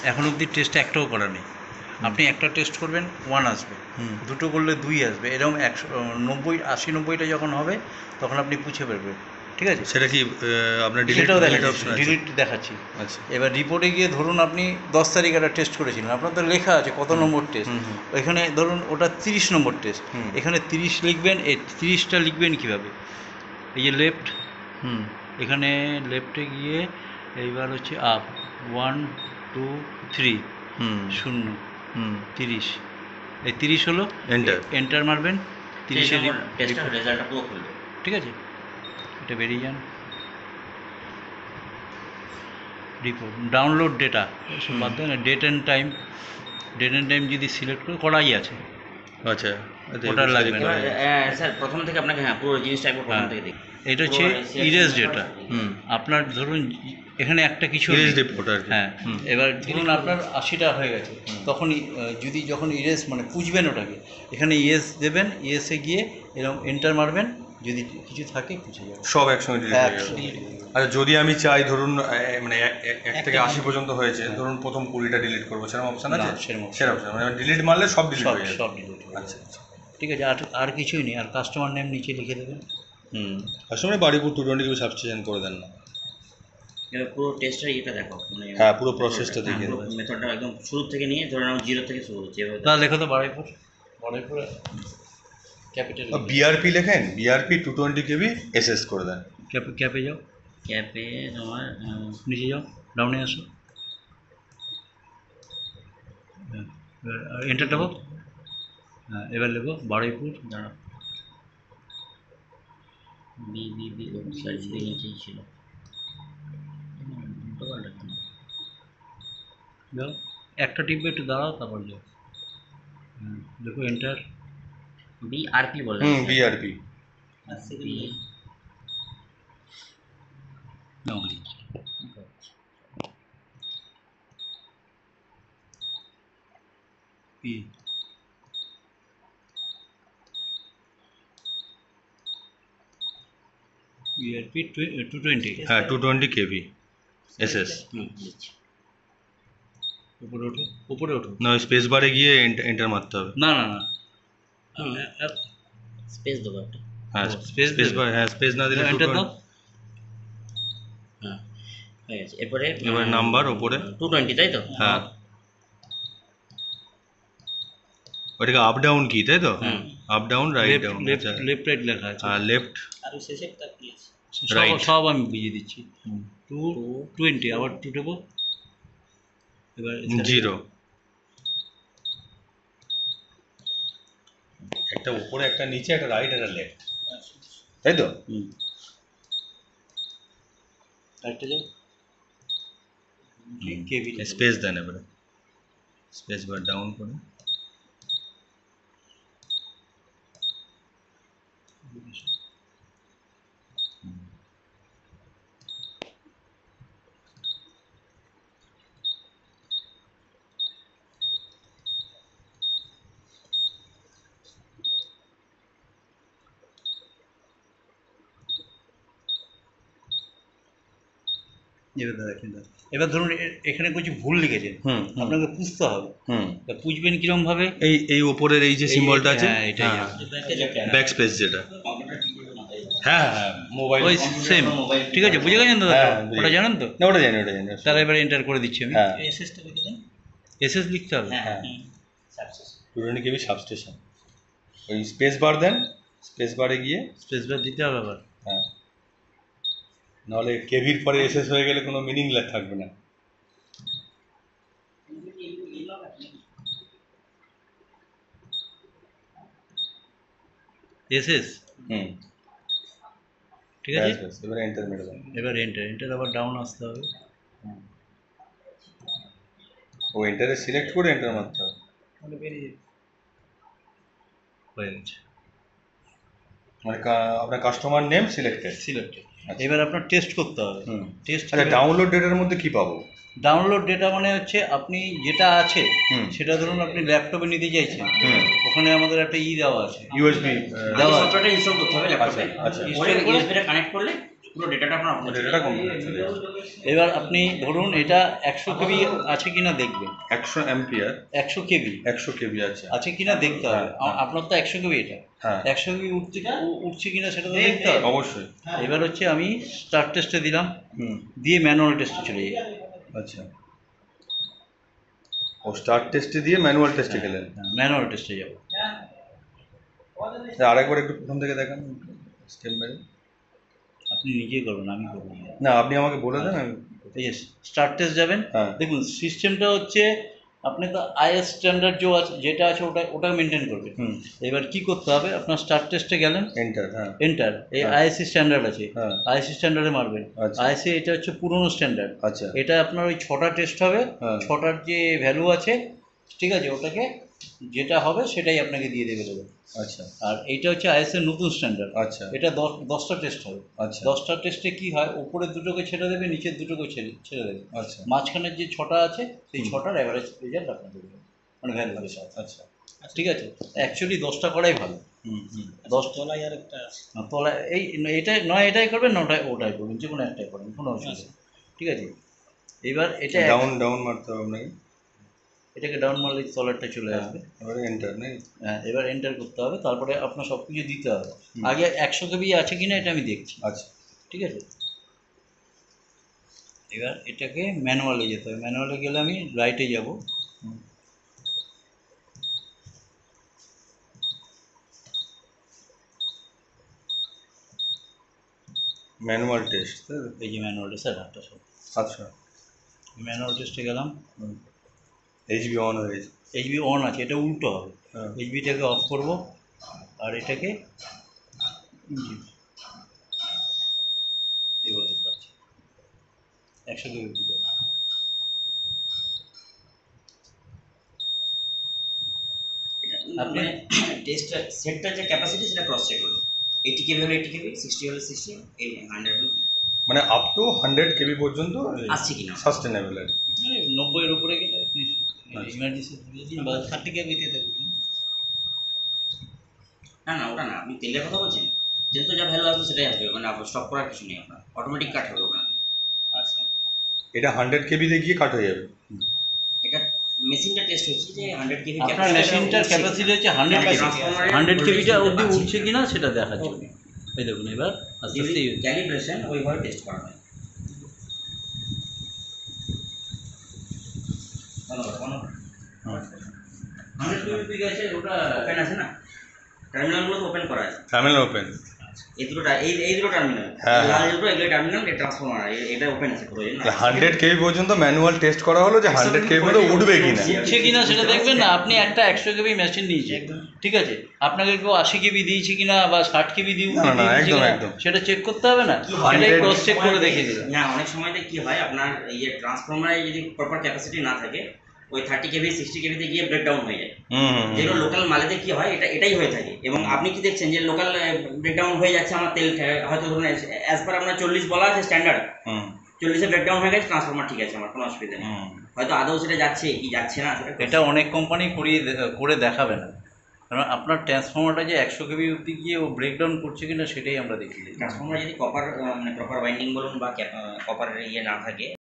এখন অবধি টেস্ট একটাও করা নেই। আপনি একটা টেস্ট করবেন 1 আসবে, দুটো করলে 2 আসবে, এরকম 80-90টা যখন হবে তখন আপনি পুছে ফেলবেন। ঠিক আছে, সেটা কি আপনার সেটাও ডিলিট দেখাচ্ছি, অপশন আছে? ডিলিট দেখাচ্ছি। আচ্ছা, এবার রিপোর্টে গিয়ে ধরুন আপনি 10 তারিখ একটা টেস্ট করেছিলেন, আপনার তো লেখা আছে কত নম্বর টেস্ট, এখানে ধরুন ওটা 30 নম্বর টেস্ট, এখানে 30 লিখবেন। এই 30টা লিখবেন কীভাবে? এই যে লেফট, এখানে লেফটে গিয়ে এইবার হচ্ছে আপ 1 2 3 0 30, এই 30 হলো, এন্টার মারবেন, 30-এর রেজাল্টটা পুরো খুলবে। ঠিক আছে, এটা বেরিয়ে যান। রিপোর্ট ডাউনলোড ডেটা বাদ দেন, ডেট অ্যান্ড টাইম যদি সিলেক্ট করাই আছে, আচ্ছা, ওটা লাগবে না। স্যার প্রথম থেকে আপনাকে পুরো জিনিসটা একবার প্রথম থেকে দেখি। এটা হচ্ছে ইরেজ ডেটা। আপনার ধরুন এখানে একটা কিছু রিপোর্ট আর হ্যাঁ, এবার ধরুন আপনার 80টা হয়ে গেছে, তখন যখন ইরেজ মানে পুছবেন ওটাকে, এখানে ইয়েস দেবেন, ইয়েসে গিয়ে এরকম এন্টার মারবেন, যদি কিছু থাকে পুছে যাবে, সব একসঙ্গে ডিলিট হয়ে যাবে। আচ্ছা, যদি আমি চাই ধরুন মানে 1 থেকে 80 পর্যন্ত হয়েছে, ধরুন প্রথম 20টা ডিলিট করবো, সেরকম অপশান আছে? সেরকম অপশান মানে ডিলিট মারলে সব ডিলিট হয়ে যাবে? সব ডিলিট। আচ্ছা আচ্ছা, ঠিক আছে, আর কিছুই নেই। আর কাস্টমার নেম নিচে লিখে দেবেন। কাস্টমার বাড়িপুর 220 সাবস্টেশন করে দেন না? এবার পুরো টেস্টটা এটা দেখো, মানে হ্যাঁ, পুরো প্রসেসটা দেখিয়ে দেবো। মেথডটা একদম শুরু থেকে নিয়ে ধরে নাও 0 থেকে শুরু হচ্ছে এভাবে। না, লেখো তো বাড়াইপুর ক্যাপিটাল, বিআরপি লেখেন, বিআরপি 220 কেবি এসএস করে দেন। ক্যাপে যাও, ক্যাপে তোমার নিচে যাও, ডাউনে আসো, এন্টার দেবো। হ্যাঁ, এবার লেখো বারুইপুর। দাঁড়াও, বি সার্চ দিয়ে নিচেই ছিল। যাও, একটা টিপে একটু দাঁড়াও, তারপর যাও, দেখো এন্টার। বিআরপি বলে, বিআরপি বিআরপি 220। হ্যাঁ, 220 কেবি এসএস। উপরে ওঠো। না, স্পেস বারে গিয়ে এন্টার মারতে হবে। না, স্পেস দেবো একটা। হ্যাঁ, স্পেস বার, হ্যাঁ স্পেস না দিলে এন্টার দাও। হ্যাঁ, হয়ে গেছে। এরপরে এবার নাম্বার ওপরে 220, তাই তো? হ্যাঁ, ওটাকে আপ ডাউন কি, তাই তো? Up down, write down, left right লেখা আছে। হ্যাঁ, লেফট আর শেষে তা কি আছে? রাইট, সব আমি বুঝিয়ে দিচ্ছি। 220, আবার 2 দেবো, এবার 0, একটা উপরে, একটা নিচে, একটা রাইট, একটা লেফট, তাই তো? রাইটে যাও, কেবি স্পেস দেন, এবারে স্পেস বার ডাউন করে এবার ধরুন এখানে কিছু ভুল লিখেছেন, আপনাকে পুষতে হবে। পুষবেন কিরম ভাবে? এই উপরের এই যে সিম্বলটা আছে, এটাই ব্যাক স্পেস যেটা, হ্যাঁ হ্যাঁ, মোবাইল ওই সেম। ঠিক আছে, বুঝে গেছেন তো? ওটা জানেন তো? না, ওটা জানি, তাহলে এবার এন্টার করে দিচ্ছি আমি। এসএসটা লিখে দেন। এসএস লিখতে হবে। হ্যাঁ, 220 কেবি সাবস্টেশন, ওই স্পেস বার দেন, স্পেস বারে গিয়ে স্পেস বার দিতে হবে আবার। হ্যাঁ, নাহলে কেবির পরে এসএস হয়ে গেলে কোনো মিনিং থাকবে না। এসএস, ঠিক আছে, এবারে এন্টার মেরে দেন। এবার এন্টার আবার ডাউন আসতে হবে। ও এন্টারে সিলেক্ট করে এন্টার মারতে হবে, তাহলে বেরিয়ে হয়ে গেছে। মানে আপনার কাস্টমার নেম সিলেক্টেড। এবার আপনার টেস্ট করতে হবে। টেস্ট, আচ্ছা, ডাউনলোড ডেটার মধ্যে কি পাবো? ডাউনলোড ডেটা মানে হচ্ছে আপনি যেটা আছে সেটা ধরুন আপনি ল্যাপটপে নিতে চাইছেন, ওখানে আমাদের একটা দেওয়া আছে, ইউএসবি দেওয়া সফটওয়্যারটা ইনস্টল করতে হবে ল্যাপটপে। আচ্ছা, ইউএসবিটা কানেক্ট করলে পুরো ডেটাটা আপনার ডেটাটা কম্পিউটার চলে যাবে। এবার আপনি ধরুন এটা 100 কেবি আছে কিনা দেখবেন, 100 অ্যাম্পিয়ার, 100 কেবি 100 কেবি আছে। আছে কিনা দেখতে হবে। হ্যাঁ। আপনার তো 100 কেবি এটা, হ্যাঁ 100 কেবি উঠছে কিনা সেটা তো দেখতে হবে। অবশ্যই। এবার হচ্ছে আমি স্টার্ট টেস্টে দিলাম, হুম দিয়ে ম্যানুয়াল টেস্টে চলে যাই। আচ্ছা, ও স্টার্ট টেস্টে দিয়ে ম্যানুয়াল টেস্টে গেলেন। ম্যানুয়াল টেস্টে যাব। আরেকবার একটু প্রথম থেকে দেখান স্টেপ বাই। আপনি নিজেই করবেন, আমি করবো না। না আপনি আমাকে বলে দেন আমি। এই যে স্টার্ট টেস্ট যাবেন, হ্যাঁ। দেখুন সিস্টেমটা হচ্ছে আপনি তো আইএস স্ট্যান্ডার্ড যে আছে যেটা আছে ওটা মেনটেন করবেন। হুম এবার কি করতে হবে, আপনার স্টার্ট টেস্টে গেলেন, এন্টার। হ্যাঁ এন্টার, এই হ্যাঁ। আইএসসি স্ট্যান্ডার্ড আছে, হ্যাঁ। আইএসসি স্ট্যান্ডার্ডে মারবেন। আচ্ছা। আইএসসি এটা হচ্ছে পুরনো স্ট্যান্ডার্ড। আচ্ছা এটা আপনার ওই 6টা টেস্ট হবে, হ্যাঁ। 6টার যে ভ্যালু আছে ঠিক আছে, ওটাকে যেটা হবে সেটাই আপনাকে দিয়ে দেবে দেবে। আচ্ছা আর এইটা হচ্ছে আইএসএর নতুন স্ট্যান্ডার্ড। আচ্ছা এটা 10টা টেস্ট হবে। আচ্ছা 10টা টেস্টে কি হয়, উপরের দুটোকে ছেড়ে দেবে, নিচের দুটোকে ছেড়ে দেবে। আচ্ছা মাঝখানের যে 6টা আছে সেই 6টার অ্যাভারেজ রেজাল্ট আপনাকে দেবে, মানে ভ্যালু দেবে। আচ্ছা ঠিক আছে, অ্যাকচুয়ালি 10টা করাই ভালো। হুম হুম 10 তলায় আর একটা আছে। তোলা এই এটাই নয়, এটাই করবেন, নটায় ওটাই করবেন, যে কোনো একটাই করবেন, কোনো অসুবিধা নেই। ঠিক আছে, এবার এটা ডাউন ডাউন মারতে হবে আপনাকে। এটাকে ডাউন মারলে তলারটা চলে আসবে। এবারে এন্টার নেই। হ্যাঁ, এবার এন্টার করতে হবে, তারপরে আপনার সব কিছু দিতে হবে। আগে 100 কেবি আছে কিনা এটা আমি দেখছি। আচ্ছা ঠিক আছে, এবার এটাকে ম্যানুয়ালে যেতে হবে। ম্যানুয়ালে গেলে আমি রাইটে যাব। Manual test. এই যে ম্যানুয়ালটা স্যার একটা সব আচ্ছা ম্যানুয়াল টেস্টে গেলাম, এইচবি অন হয়ে গেছে। এইচবি অন আছে, এটা উল্টো হবে। হ্যাঁ এইচবিটাকে অফ করব আর এটাকে এবার পাচ্ছি 100 কেবি দিতে হবে। আপনি টেস্ট সেটটার যে ক্যাপাসিটি সেটা ক্রস চেক করুন। 80 কেবি হলে 80 কেবি, 60 হলে 60, এই 100 হলে মানে আপ টু 100 কেবি পর্যন্ত আসছে কিনা। সাস্টেনেবল আর কি। 90-এর উপরে গেলে আপনি ইমার্জেন্সি বা 30 কেবিতে দেখবেন। না না ওটা না, আপনি তেলের কথা বলছেন। তেল তো যা ভ্যালু আসবে সেটাই আসবে, মানে আপনার স্টপ করার কিছু নেই, আপনার অটোমেটিক কাট হবে ওখানে। আচ্ছা, এটা 100 কেবিতে গিয়ে কাট হয়ে যাবে। এটা মেশিনটা টেস্ট হচ্ছে যে 100 কেবি আপনার মেশিনটার ক্যাপাসিটি হচ্ছে 100 কেবি। 100 কেবিটা অবধি উঠছে কিনা সেটা দেখার জন্য। এই দেখুন এবার আস্তে আস্তে ক্যালিব্রেশন ওইভাবে টেস্ট করা হয়। ধন্যবাদ। 100 কেবি গেছে, ওটা ওপেন আছে না, টার্মিনালগুলো তো ওপেন করা আছে। Terminal open. এই দুটো এই দুটো টার্মিনাল, হ্যাঁ, লাল দুটো এগুলো টার্মিনাল, এটা ট্রান্সফরমার, এটা ওপেন আছে পুরো। 100 কেবি পর্যন্ত ম্যানুয়াল টেস্ট করা হলো যে 100 কেবি মধ্যে উঠবে কিনা। উঠছে কিনা সেটা দেখবেন না। আপনি একটা 100 কেবি মেশিন নিয়েছেন, ঠিক আছে, আপনাকে কেউ 80 কেবি দিয়েছে কিনা বা 60 কেবি না, না, একদম, একদম। সেটা চেক করতে হবে না, সেটাই ক্রস চেক করে দেখে দিবেন। না, অনেক সময়তে কি হয়, আপনার এই যে ট্রান্সফরমারে যদি প্রপার ক্যাপাসিটি না থাকে, ওই 30 কেবি 60 কেবিতে গিয়ে ব্রেকডাউন হয়ে যায়। যেগুলো লোকাল মালেতে কি হয়, এটাই হয়ে থাকে। এবং আপনি কি দেখছেন যে লোকাল ব্রেকডাউন হয়ে যাচ্ছে, আমার তেল হয়তো ধরুন অ্যাজ পার আপনার 40 বলা আছে স্ট্যান্ডার্ড, 40-এ ব্রেকডাউন হয়ে গেছে, ট্রান্সফরমার ঠিক আছে, আমার কোনো অসুবিধা নেই। হয়তো আদৌ সেটা যাচ্ছে কি যাচ্ছে না সেটা এটা অনেক কোম্পানি করে দেখাবে না, কারণ আপনার ট্রান্সফরমারটা যে 100 কেবি অবধি গিয়ে ও ব্রেকডাউন করছে কিনা সেটাই আমরা দেখি। ট্রান্সফরমার যদি কপার মানে প্রপার বাইন্ডিং বলুন বা কপার ইয়ে না থাকে,